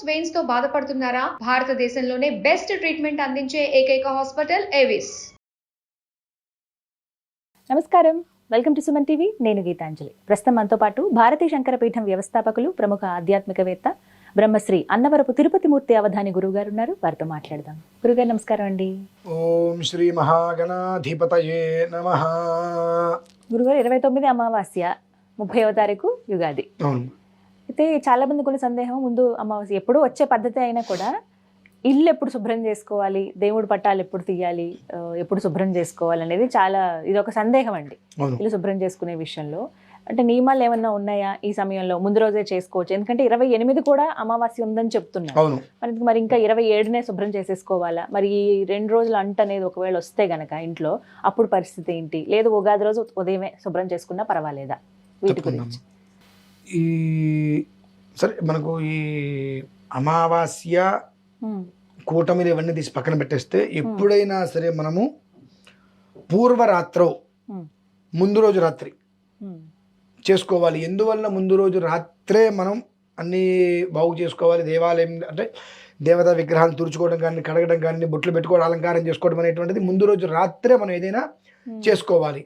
Veins తో బాధపడుతున్నారా? భారతదేశంలోనే బెస్ట్ ట్రీట్మెంట్ అందించే ఏకైక హాస్పిటల్ ఏవిస్. నమస్కారం, వెల్కమ్ టు సుమన్ టీవీ. నేను గీతాంజలి. ప్రస్తుతం మనతో పాటు భారతీయ శంకరపీఠం వ్యవస్థాపకులు, ప్రముఖ ఆధ్యాత్మికవేత్త, బ్రహ్మశ్రీ అన్నవరపు తిరుపతి మూర్తి అవధాని గురువు గారు ఉన్నారు. వారితో మాట్లాడదాం. గురుగారు నమస్కారం అండి. ఓం శ్రీ మహాగణాధిపతయే నమః. గురుగారు 29 అమావాస్య, 30వ తారీఖు యుగాది. అయితే చాలా మంది కొన్ని సందేహం, ముందు అమావాస్య ఎప్పుడు వచ్చే పద్ధతి అయినా కూడా ఇల్లు ఎప్పుడు శుభ్రం చేసుకోవాలి, దేవుడి పట్టాలు ఎప్పుడు తీయాలి, ఎప్పుడు శుభ్రం చేసుకోవాలి అనేది చాలా ఇది ఒక సందేహం అండి. ఇల్లు శుభ్రం చేసుకునే విషయంలో అంటే నియమాలు ఏమన్నా ఉన్నాయా? ఈ సమయంలో ముందు రోజే చేసుకోవచ్చు, ఎందుకంటే 28 కూడా అమావాస్య ఉందని చెప్తున్నారు. మరి ఇంకా 27నే శుభ్రం చేసేసుకోవాలా? మరి ఈ 2 రోజులు అంట అనేది ఒకవేళ వస్తే గనక ఇంట్లో అప్పుడు పరిస్థితి ఏంటి? లేదు ఉగాది రోజు ఉదయమే శుభ్రం చేసుకున్నా పర్వాలేదా? వీటి గురించి ఈ సరే, మనకు ఈ అమావాస్య కూటమిలు ఇవన్నీ తీసి పక్కన పెట్టేస్తే, ఎప్పుడైనా సరే మనము పూర్వరాత్రో ముందు రోజు రాత్రి చేసుకోవాలి. ఎందువల్ల ముందు రోజు రాత్రే మనం అన్నీ బాగు చేసుకోవాలి. దేవాలయం అంటే దేవతా విగ్రహాలు తుడుచుకోవడం కానీ, కడగడం కానీ, బొట్లు పెట్టుకోవడం, అలంకారం చేసుకోవడం అనేటువంటిది ముందు రోజు రాత్రే మనం ఏదైనా చేసుకోవాలి.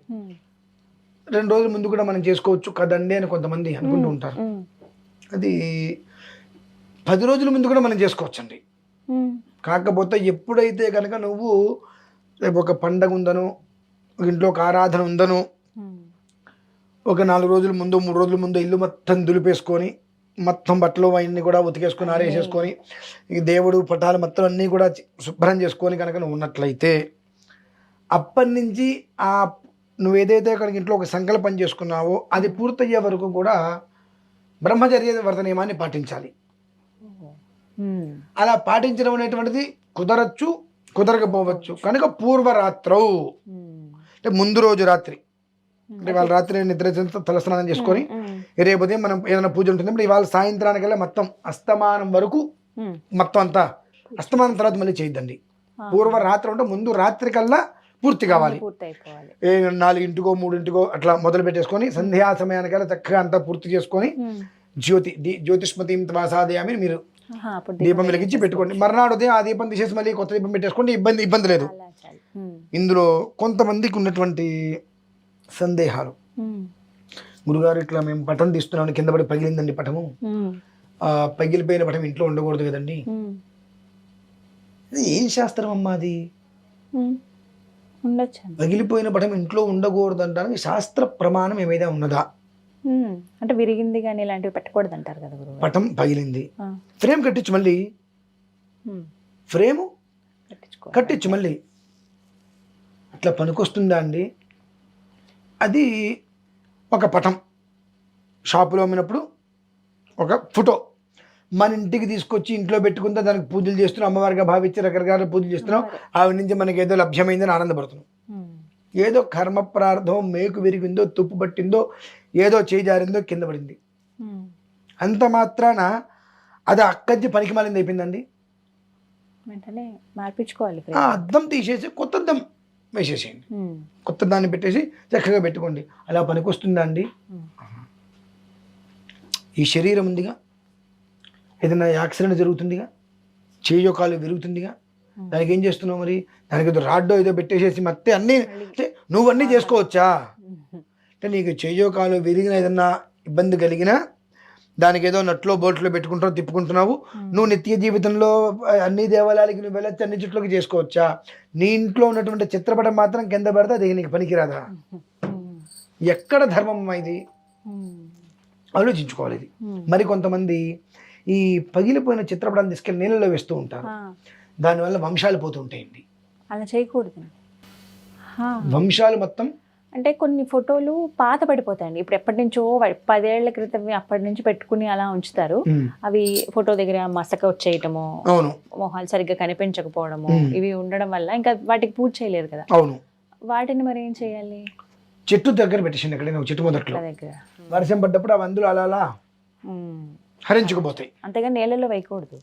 2 రోజుల ముందు కూడా మనం చేసుకోవచ్చు కదండి అని కొంతమంది అనుకుంటూ ఉంటారు. అది 10 రోజుల ముందు కూడా మనం చేసుకోవచ్చు అండి. కాకపోతే ఎప్పుడైతే కనుక నువ్వు రేపు ఒక పండగ ఉందనో, ఇంట్లో ఒక ఆరాధన ఉందనో, ఒక 4 రోజుల ముందు 3 రోజుల ముందు ఇల్లు మొత్తం దులిపేసుకొని, మొత్తం బట్టలు అవన్నీ కూడా ఉతికేసుకొని ఆరేసేసుకొని, ఈ దేవుడు పటాలు మొత్తం అన్నీ కూడా శుభ్రం చేసుకొని కనుక నువ్వు ఉన్నట్లయితే, అప్పటి నుంచి నువ్వు ఏదైతే కనుక ఇంట్లో ఒక సంకల్పం చేసుకున్నావో అది పూర్తయ్యే వరకు కూడా బ్రహ్మచర్య వ్రత నియమాన్ని పాటించాలి. అలా పాటించడం అనేటువంటిది కుదరచ్చు, కుదరకపోవచ్చు. కనుక పూర్వరాత్రౌ అంటే ముందు రోజు రాత్రి, అంటే వాళ్ళ రాత్రి నిద్ర తలస్నానం చేసుకొని రేపు ఉదయం మనం ఏదైనా పూజ ఉంటుంది, ఇవాళ సాయంత్రానికల్లా మొత్తం అస్తమానం వరకు మొత్తం అంతా అస్తమానం తర్వాత మళ్ళీ చేయొద్దండి. పూర్వరాత్రి అంటే ముందు రాత్రి కల్లా పూర్తి కావాలి. 4 3 అట్లా మొదలు పెట్టేసుకొని సంధ్యా సమయానికల్లా చక్కగా అంతా పూర్తి చేసుకొని జ్యోతిష్మతీం వాసాదయామి మీరు దీపం వెలిగించి పెట్టుకోండి. మర్నాడు ఉదయం ఆ దీపం తీసేసి మళ్ళీ కొత్త దీపం పెట్టేసుకోండి. ఇబ్బంది లేదు. ఇందులో కొంతమందికి ఉన్నటువంటి సందేహాలు, గురుగారు ఇట్లా మేము పటం తీస్తున్నాం, కింద పడి పగిలిందండి పటము, పగిలిపోయిన పటం ఇంట్లో ఉండకూడదు కదండి. ఏం శాస్త్రం అమ్మా అది? పగిలిపోయిన పటం ఇంట్లో ఉండకూడదు అంటానికి శాస్త్ర ప్రమాణం ఏమైనా ఉన్నదా? అంటే విరిగింది కానీ ఇలాంటివి పెట్టకూడదు అంటారు కదా గురువు. పటం పగిలింది, ఫ్రేమ్ కట్టించు, మళ్ళీ ఫ్రేము కట్టించు మళ్ళీ. అట్లా పనికొస్తుందా అండి? అది ఒక పటం షాపులో అమ్మినప్పుడు ఒక ఫోటో మన ఇంటికి తీసుకొచ్చి ఇంట్లో పెట్టుకుంటే దానికి పూజలు చేస్తున్నాం, అమ్మవారిగా భావించి రకరకాల పూజలు చేస్తున్నాం, ఆవిడ నుంచి మనకి ఏదో లభ్యమైందని ఆనందపడుతున్నాం. ఏదో కర్మ ప్రార్థం మేకు విరిగిందో, తుప్పు పట్టిందో, ఏదో చేయి జారిందో, కింద పడింది, అంత మాత్రాన అది అక్కడి పనికి మాలింది అయిపోయిందండి. మార్పించుకోవాలి. అద్దం తీసేసి కొత్త అద్దం వేసేసేయండి, కొత్త దాన్ని పెట్టేసి చక్కగా పెట్టుకోండి. అలా పనికొస్తుందా అండి? ఈ శరీరం ఉందిగా, ఏదైనా యాక్సిడెంట్ జరుగుతుందిగా, చేయో కాలు విరుగుతుందిగా, దానికి ఏం చేస్తున్నావు మరి? దానికి ఏదో రాడ్డో ఏదో పెట్టేసేసి మత్తే అన్నీ నువ్వన్నీ చేసుకోవచ్చా? అంటే నీకు చేయో కాలు విరిగిన ఏదన్నా ఇబ్బంది కలిగినా దానికి ఏదో నట్లో బోట్లో పెట్టుకుంటావు, తిప్పుకుంటున్నావు. నువ్వు నిత్య జీవితంలో అన్ని దేవాలయాలకి నువ్వు వెళ్ళొచ్చు, అన్ని చుట్లోకి చేసుకోవచ్చా? నీ ఇంట్లో ఉన్నటువంటి చిత్రపటం మాత్రం కింద పడితే అది నీకు పనికిరాదా? ఎక్కడ ధర్మం ఇది? ఆలోచించుకోవాలి ఇది. మరి కొంతమంది ఈ పగిలిపోయిన చిత్రపటాన్ని తీసుకెళ్ళి నీళ్ళలో వేస్తూ ఉంటారు, దానివల్ల వంశాలు పోతూ ఉంటాయండి. అలా చేయకూడదు. వంశాలు మొత్తం అంటే కొన్ని ఫోటోలు పాత పడిపోతాయండి. ఇప్పుడు ఎప్పటి నుంచో 10 ఏళ్ల క్రితం అప్పటి నుంచి పెట్టుకుని అలా ఉంచుతారు. అవి ఫోటో దగ్గర మసక వచ్చేయటము, మొహాలు సరిగ్గా కనిపించకపోవడము, ఇవి ఉండడం వల్ల ఇంకా వాటికి పూజ చేయలేరు కదా. అవును, వాటిని మరి ఏం చేయాలి? చెట్టు దగ్గర పెట్టేసింది, ఎక్కడైనా చెట్టు మొదట్లో వర్షం పడ్డప్పుడు అవి అందులో అలా హరించుకుపోతాయి. అంతేగా నీళ్ళలో వేయకూడదు.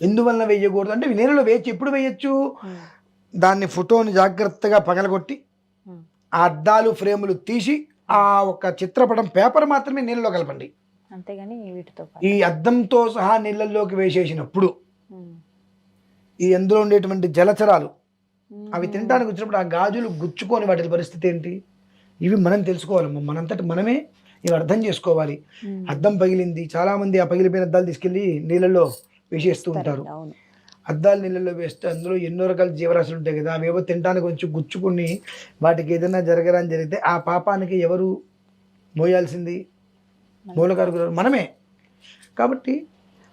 ఎందువల్ల వేయకూడదు అంటే, నీళ్ళలో వేయచ్చు. ఎప్పుడు వేయచ్చు? దాన్ని ఫోటోని జాగ్రత్తగా పగలగొట్టి ఆ అద్దాలు ఫ్రేములు తీసి ఆ ఒక చిత్రపటం పేపర్ మాత్రమే నీళ్ళలో కలపండి. అంతేగాని వీటితో పాటు. ఈ అద్దంతో సహా నీళ్ళల్లోకి వేసేసినప్పుడు ఈ అందులో ఉండేటువంటి జలచరాలు అవి తినడానికి వచ్చినప్పుడు ఆ గాజులు గుచ్చుకొని వాటి పరిస్థితి ఏంటి, ఇవి మనం తెలుసుకోవాలమ్మా. మనంతటి మనమే ఇవి అర్థం చేసుకోవాలి. అద్దం పగిలింది, చాలా మంది ఆ పగిలిపోయిన అద్దాలు తీసుకెళ్ళి నీళ్ళల్లో వేసేస్తూ ఉంటారు. అద్దాలు నీళ్ళల్లో వేస్తే అందులో ఎన్నో రకాల జీవరాశులు ఉంటాయి కదా, అవేవో తినడానికి కొంచెం గుచ్చుకుని వాటికి ఏదైనా జరగరాని జరిగితే ఆ పాపానికి ఎవరు మోయాల్సింది? మూలకారకులు మనమే. కాబట్టి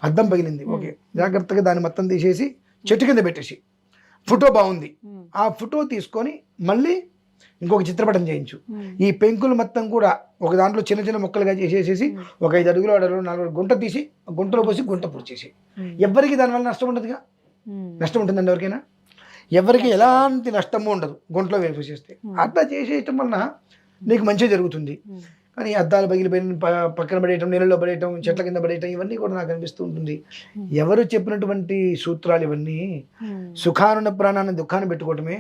అద్దం పగిలింది, ఓకే, జాగ్రత్తగా దాన్ని మొత్తం తీసేసి చెట్టు కింద పెట్టేసి, ఫోటో బాగుంది, ఆ ఫోటో తీసుకొని మళ్ళీ ఇంకొక చిత్రపటం చేయించు. ఈ పెంకులు మొత్తం కూడా ఒక దాంట్లో చిన్న చిన్న ముక్కలుగా చేసేసి ఒక 5 అడుగులు 6 అడుగులు 4 అడుగులు గుంట తీసి గుంటలో పోసి గుంట పూడ్చేసి, ఎవరికి దానివల్ల నష్టం ఉండదుగా. నష్టం ఉంటుందండి ఎవరికైనా? ఎవరికి ఎలాంటి నష్టము ఉండదు గుంటలో వేసేస్తే. అట్లా చేసేయటం వలన నీకు మంచి జరుగుతుంది. కానీ అద్దాలు పగిలిపోయిన పక్కన పడేయటం, నీళ్ళలో పడేయటం, చెట్ల కింద పడేయటం, ఇవన్నీ కూడా నాకు అనిపిస్తూ ఉంటుంది. ఎవరు చెప్పినటువంటి సూత్రాలు ఇవన్నీ? సుఖానున్న ప్రాణాన్ని దుఃఖాన్ని పెట్టుకోవటమే.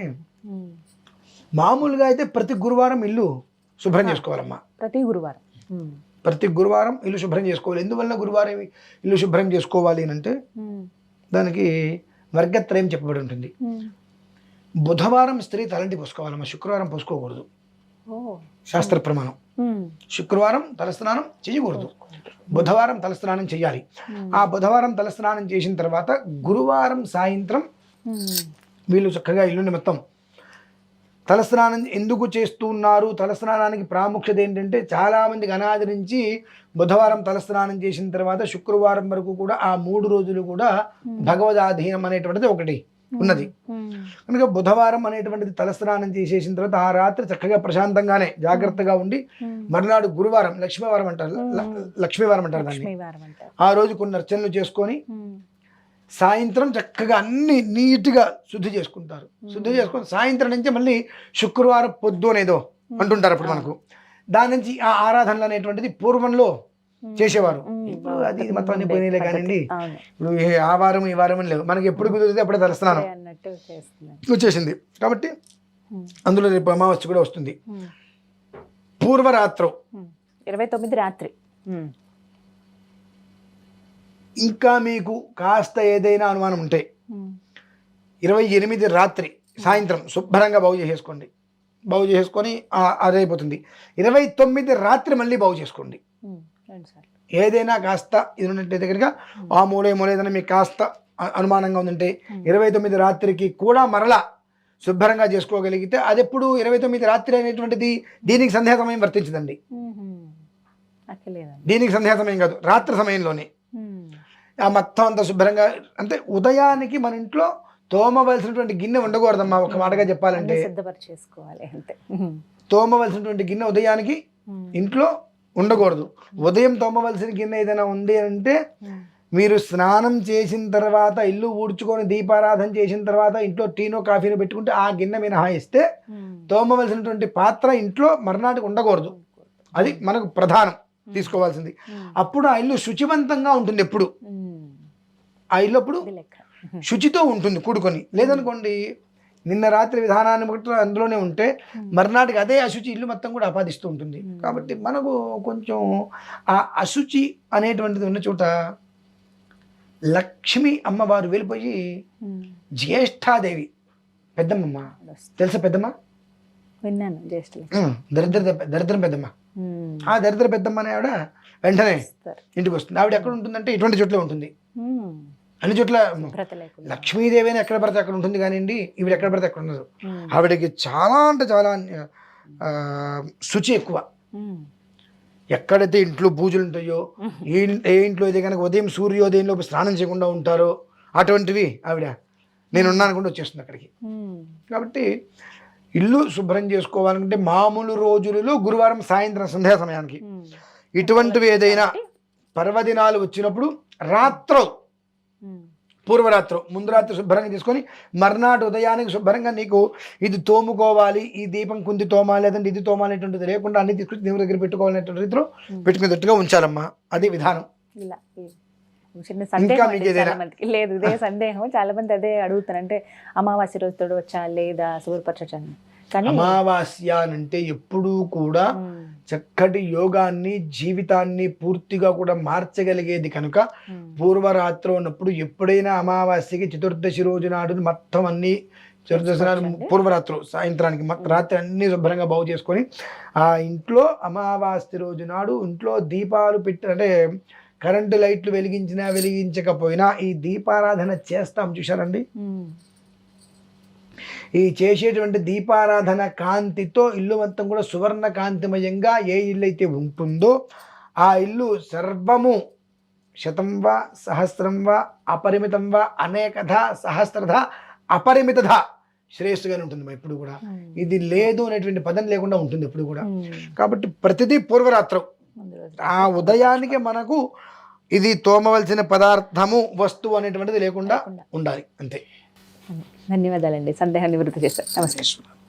మామూలుగా అయితే ప్రతి గురువారం ఇల్లు శుభ్రం చేసుకోవాలమ్మా. ప్రతి గురువారం ఇల్లు శుభ్రం చేసుకోవాలి. ఎందువల్ల గురువారం ఇల్లు శుభ్రం చేసుకోవాలి అంటే దానికి వర్గత్రయం చెప్పబడి ఉంటుంది. బుధవారం స్త్రీ తలంటి పోసుకోవాలమ్మా, శుక్రవారం పోసుకోకూడదు. శాస్త్ర ప్రమాణం. శుక్రవారం తలస్నానం చేయకూడదు, బుధవారం తలస్నానం చేయాలి. ఆ బుధవారం తలస్నానం చేసిన తర్వాత గురువారం సాయంత్రం వీళ్ళు చక్కగా ఇల్లుని మొత్తం తలస్నానం ఎందుకు చేస్తున్నారు? తలస్నానానికి ప్రాముఖ్యత ఏంటంటే చాలామందికి అనాది నుంచి బుధవారం తలస్నానం చేసిన తర్వాత శుక్రవారం వరకు కూడా ఆ 3 రోజులు కూడా భగవదాధీనం అనేటువంటిది ఒకటి ఉన్నది. కనుక బుధవారం అనేటువంటిది తలస్నానం చేసేసిన తర్వాత ఆ రాత్రి చక్కగా ప్రశాంతంగానే జాగ్రత్తగా ఉండి మరునాడు గురువారం లక్ష్మీవారం అంటారు దాన్ని. ఆ రోజు కొన్ని అర్చనలు చేసుకొని సాయంత్రం చక్కగా అన్ని నీట్గా శుద్ధి చేసుకుంటారు. శుద్ధి చేసుకొని సాయంత్రం నుంచి మళ్ళీ శుక్రవారం పొద్దు అనేదో అంటుంటారు అప్పుడు మనకు. దాని నుంచి ఆ ఆరాధనలు అనేటువంటిది పూర్వంలో చేసేవారు. ఇప్పుడు అది మొత్తం అన్ని పోయినాయిలే కానివ్వండి. ఇప్పుడు ఆ వారం ఈ వారం లేవు, మనకి ఎప్పుడు కుదిరితే అప్పుడే తలస్నానం వచ్చేసింది. కాబట్టి అందులో రేపు అమావాస్య కూడా వస్తుంది. పూర్వరాత్రం 29 రాత్రి. ఇంకా మీకు కాస్త ఏదైనా అనుమానం ఉంటే 28 రాత్రి సాయంత్రం శుభ్రంగా బాగు చేసేసుకోండి. బాగు చేసుకొని అదైపోతుంది. 29 రాత్రి మళ్ళీ బాగు చేసుకోండి. ఏదైనా కాస్త ఇది ఉన్నట్టయితే కనుక ఆ మూల ఏదైనా మీకు కాస్త అనుమానంగా ఉందంటే 29 రాత్రికి కూడా మరలా శుభ్రంగా చేసుకోగలిగితే అది ఎప్పుడు 29 రాత్రి అనేటువంటిది దీనికి సంధ్యా సమయం వర్తించదండి. దీనికి సంధ్యా సమయం కాదు, రాత్రి సమయంలోనే ఆ మొత్తం అంతా శుభ్రంగా. అంటే ఉదయానికి మన ఇంట్లో తోమవలసినటువంటి గిన్నె ఉండకూడదమ్మా. ఒక మాటగా చెప్పాలంటే తోమవలసినటువంటి గిన్నె ఉదయానికి ఇంట్లో ఉండకూడదు. ఉదయం తోమవలసిన గిన్నె ఏదైనా ఉంది అంటే మీరు స్నానం చేసిన తర్వాత ఇల్లు ఊడ్చుకొని దీపారాధన చేసిన తర్వాత ఇంట్లో టీనో కాఫీనో పెట్టుకుంటే ఆ గిన్నె మినహాయిస్తే తోమవలసినటువంటి పాత్ర ఇంట్లో మర్నాటికి ఉండకూడదు. అది మనకు ప్రధానం తీసుకోవాల్సింది. అప్పుడు ఆ ఇల్లు శుచివంతంగా ఉంటుంది. ఎప్పుడు ఆ ఇల్లు అప్పుడు శుచితో ఉంటుంది కూడుకొని. లేదనుకోండి నిన్న రాత్రి విధానాన్ని బట్టి అందులోనే ఉంటే మర్నాటికి అదే అశుచి ఇల్లు మొత్తం కూడా ఆపాదిస్తూ ఉంటుంది. కాబట్టి మనకు కొంచెం ఆ అశుచి అనేటువంటిది ఉన్న చోట లక్ష్మి అమ్మవారు వెళ్ళిపోయి జ్యేష్ఠాదేవి పెద్దమ్మ తెలుసా? పెద్దమ్మ విన్నాను. దరిద్రం పెద్దమ్మ. ఆ దరిద్ర పెద్దమ్మ అనే ఆవిడ వెంటనే ఇంటికి వస్తుంది. ఆవిడ ఎక్కడ ఉంటుందంటే ఇటువంటి చోట్ల ఉంటుంది. అన్ని చోట్ల లక్ష్మీదేవి ఎక్కడ పడితే అక్కడ ఉంటుంది కానివ్వండి, ఈవిడ ఎక్కడ పడితే అక్కడ ఉండదు. ఆవిడకి చాలా అంటే చాలా శుచి ఎక్కువ. ఎక్కడైతే ఇంట్లో పూజలు ఉంటాయో, ఏ ఇంట్లో అయితే కనుక ఉదయం సూర్యోదయంలో స్నానం చేయకుండా ఉంటారో అటువంటివి ఆవిడ నేనున్నాను కూడా వచ్చేస్తుంది అక్కడికి. కాబట్టి ఇల్లు శుభ్రం చేసుకోవాలంటే మామూలు రోజులలో గురువారం సాయంత్రం సంధ్యా సమయానికి, ఇటువంటివి ఏదైనా పర్వదినాలు వచ్చినప్పుడు రాత్రం పూర్వరాత్రం ముందు రాత్రి శుభ్రంగా తీసుకొని మర్నాడు ఉదయానికి శుభ్రంగా నీకు ఇది తోముకోవాలి, ఈ దీపం కుంది తోమాలి, లేదంటే ఇది తోమాలి అనేటువంటిది లేకుండా అన్ని తీసుకొచ్చి దేవుడి దగ్గర పెట్టుకోవాలనేటువంటి రీతిలో పెట్టుకునేటట్టుగా ఉంచాలమ్మా. అది విధానం. చిన్న సందేహం లేదు, ఇదే సందేహం చాలా మంది అదే అడుగుతారు. అంటే అమావాస్య రోజు తోడవచ్చా లేదా శుభ్రపరచచ్చా? కానీ అమావాస్య అంటే ఎప్పుడూ కూడా చక్కటి యోగాన్ని జీవితాన్ని పూర్తిగా కూడా మార్చగలిగేది కనుక పూర్వరాత్రి ఉన్నప్పుడు ఎప్పుడైనా అమావాస్యకి చతుర్దశి రోజు నాడు మొత్తం అన్ని చతుర్దశి నాడు పూర్వరాత్రి సాయంత్రానికి రాత్రి అన్ని శుభ్రంగా బాగు చేసుకొని ఆ ఇంట్లో అమావాస్య రోజు నాడు ఇంట్లో దీపాలు పెట్టి అంటే కరెంటు లైట్లు వెలిగించినా వెలిగించకపోయినా ఈ దీపారాధన చేస్తాం చూశారండి. ఈ చేసేటువంటి దీపారాధన కాంతితో ఇల్లు మొత్తం కూడా సువర్ణ కాంతిమయంగా ఏ ఇల్లు అయితే ఉంటుందో ఆ ఇల్లు సర్వము శతం వా సహస్రం వా అపరిమితం వా అనేకధ సహస్రధ అపరిమితధ శ్రేయస్సుగానే ఉంటుంది ఎప్పుడు కూడా. ఇది లేదు అనేటువంటి పదం లేకుండా ఉంటుంది ఎప్పుడు కూడా. కాబట్టి ప్రతిదీ పూర్వరాత్రం ఆ ఉదయానికి మనకు ఇది తోమవలసిన పదార్థము వస్తువు అనేటువంటిది లేకుండా ఉండాలి అంతే. ధన్యవాదాలండి, సందేహాన్ని నివృత్తి చేశారు. నమస్తే.